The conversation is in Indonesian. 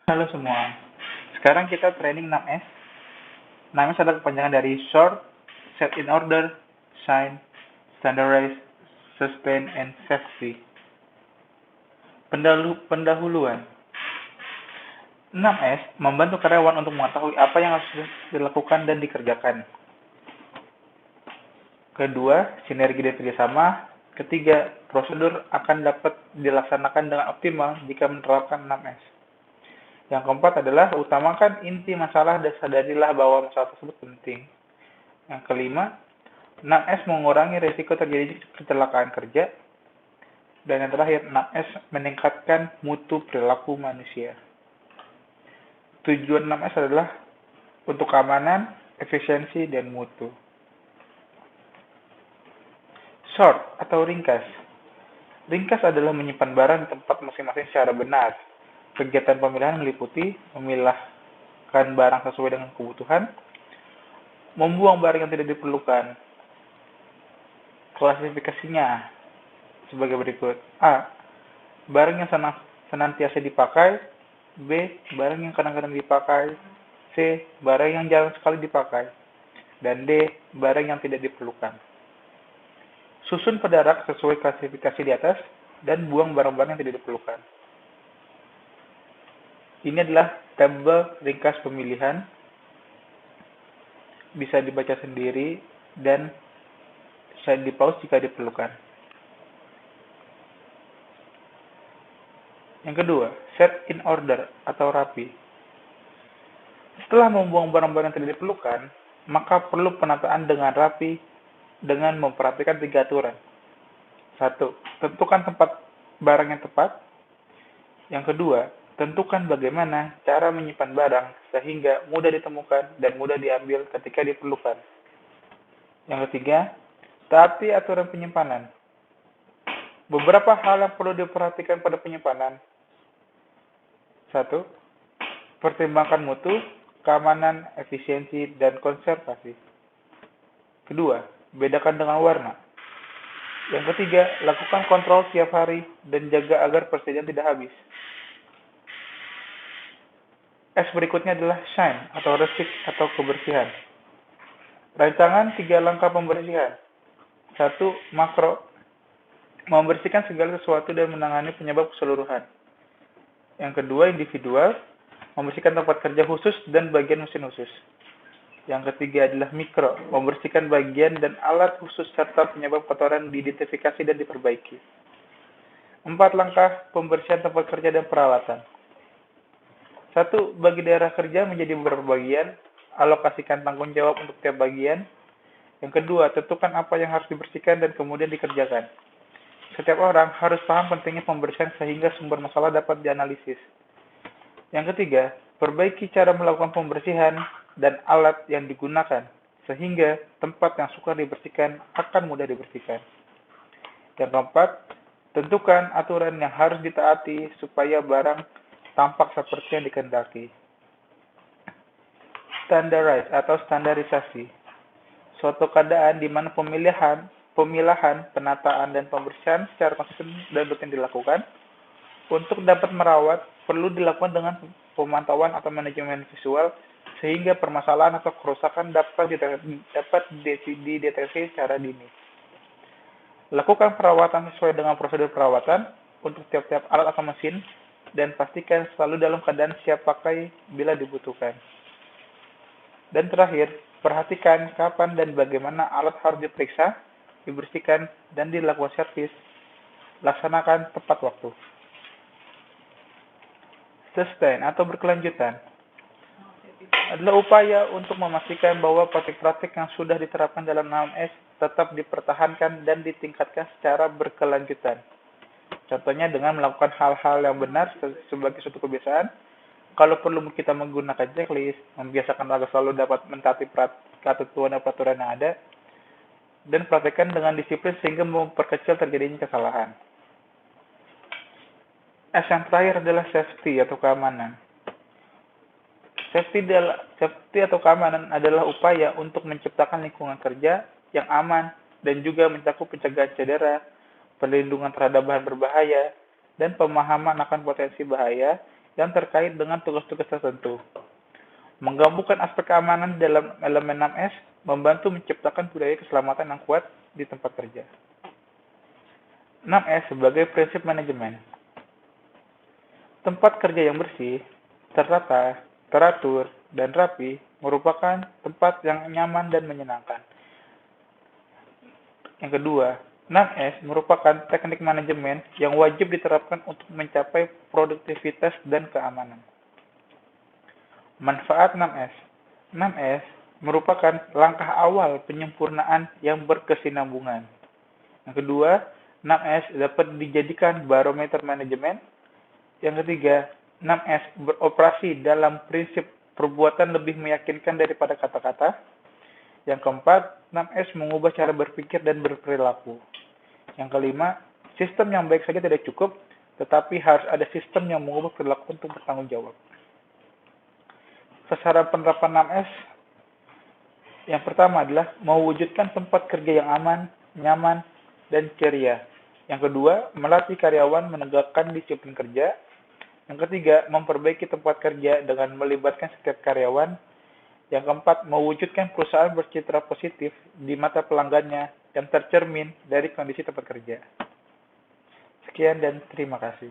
Halo semua, sekarang kita training 6S. 6S adalah kepanjangan dari Sort, Set in Order, Shine, Standardize, Sustain, and Safety. Pendahuluan. 6S membantu karyawan untuk mengetahui apa yang harus dilakukan dan dikerjakan. Kedua, sinergi dan kerjasama. Ketiga, prosedur akan dapat dilaksanakan dengan optimal jika menerapkan 6S. Yang keempat adalah utamakan inti masalah dan sadarilah bahwa masalah tersebut penting. Yang kelima, 6S mengurangi risiko terjadi kecelakaan kerja. Dan yang terakhir, 6S meningkatkan mutu perilaku manusia. Tujuan 6S adalah untuk keamanan, efisiensi, dan mutu. Short atau ringkas. Ringkas adalah menyimpan barang di tempat masing-masing secara benar. Kegiatan pemilihan meliputi memilahkan barang sesuai dengan kebutuhan, membuang barang yang tidak diperlukan. Klasifikasinya sebagai berikut. A. Barang yang senantiasa dipakai. B. Barang yang kadang-kadang dipakai. C. Barang yang jarang sekali dipakai. Dan D. Barang yang tidak diperlukan. Susun pada rak sesuai klasifikasi di atas dan buang barang-barang yang tidak diperlukan. Ini adalah tabel ringkas pemilihan. Bisa dibaca sendiri dan bisa di-pause jika diperlukan. Yang kedua, set in order atau rapi. Setelah membuang barang-barang yang tidak diperlukan, maka perlu penataan dengan rapi dengan memperhatikan 3 aturan. 1. Tentukan tempat barang yang tepat. Yang kedua, tentukan bagaimana cara menyimpan barang sehingga mudah ditemukan dan mudah diambil ketika diperlukan. Yang ketiga, taati aturan penyimpanan. Beberapa hal yang perlu diperhatikan pada penyimpanan. 1. Pertimbangkan mutu, keamanan, efisiensi, dan konservasi. Kedua, bedakan dengan warna. Yang ketiga, lakukan kontrol tiap hari dan jaga agar persediaan tidak habis. S berikutnya adalah shine atau resik atau kebersihan. Rancangan 3 langkah pembersihan. 1. Makro, membersihkan segala sesuatu dan menangani penyebab keseluruhan. Yang kedua, individual, membersihkan tempat kerja khusus dan bagian mesin khusus. Yang ketiga adalah mikro, membersihkan bagian dan alat khusus serta penyebab kotoran diidentifikasi dan diperbaiki. 4 langkah pembersihan tempat kerja dan peralatan. 1. Bagi daerah kerja menjadi beberapa bagian, alokasikan tanggung jawab untuk tiap bagian. Yang kedua, tentukan apa yang harus dibersihkan dan kemudian dikerjakan. Setiap orang harus paham pentingnya pembersihan sehingga sumber masalah dapat dianalisis. Yang ketiga, perbaiki cara melakukan pembersihan dan alat yang digunakan, sehingga tempat yang suka dibersihkan akan mudah dibersihkan. Yang keempat, tentukan aturan yang harus ditaati supaya barang tampak seperti yang dikehendaki. Standardize atau standarisasi. Suatu keadaan di mana pemilahan, penataan, dan pembersihan secara konsisten dan rutin dilakukan. Untuk dapat merawat, perlu dilakukan dengan pemantauan atau manajemen visual, sehingga permasalahan atau kerusakan dapat dideteksi secara dini. Lakukan perawatan sesuai dengan prosedur perawatan untuk tiap-tiap alat atau mesin, dan pastikan selalu dalam keadaan siap pakai bila dibutuhkan. Dan terakhir, perhatikan kapan dan bagaimana alat harus diperiksa, dibersihkan, dan dilakukan servis. Laksanakan tepat waktu. Sustain atau berkelanjutan adalah upaya untuk memastikan bahwa praktik-praktik yang sudah diterapkan dalam 6S tetap dipertahankan dan ditingkatkan secara berkelanjutan. Contohnya dengan melakukan hal-hal yang benar sebagai suatu kebiasaan. Kalau perlu kita menggunakan checklist, membiasakan agar selalu dapat mentaati ketentuan dan peraturan yang ada, dan praktekkan dengan disiplin sehingga memperkecil terjadinya kesalahan. S yang terakhir adalah safety atau keamanan. Safety atau keamanan adalah upaya untuk menciptakan lingkungan kerja yang aman dan juga mencakup pencegahan cedera, perlindungan terhadap bahan berbahaya, dan pemahaman akan potensi bahaya yang terkait dengan tugas-tugas tertentu. Menggabungkan aspek keamanan dalam elemen 6S membantu menciptakan budaya keselamatan yang kuat di tempat kerja. 6S sebagai prinsip manajemen. Tempat kerja yang bersih, tertata, teratur, dan rapi merupakan tempat yang nyaman dan menyenangkan. Yang kedua, 6S merupakan teknik manajemen yang wajib diterapkan untuk mencapai produktivitas dan keamanan. Manfaat 6S. 6S merupakan langkah awal penyempurnaan yang berkesinambungan. Yang kedua, 6S dapat dijadikan barometer manajemen. Yang ketiga, 6S beroperasi dalam prinsip perbuatan lebih meyakinkan daripada kata-kata. Yang keempat, 6S mengubah cara berpikir dan berperilaku. Yang kelima, sistem yang baik saja tidak cukup, tetapi harus ada sistem yang mengubah perilaku untuk bertanggung jawab. Sasaran penerapan 6S yang pertama adalah mewujudkan tempat kerja yang aman, nyaman, dan ceria. Yang kedua, melatih karyawan menegakkan disiplin kerja. Yang ketiga, memperbaiki tempat kerja dengan melibatkan setiap karyawan. Yang keempat, mewujudkan perusahaan bercitra positif di mata pelanggannya yang tercermin dari kondisi tempat kerja. Sekian dan terima kasih.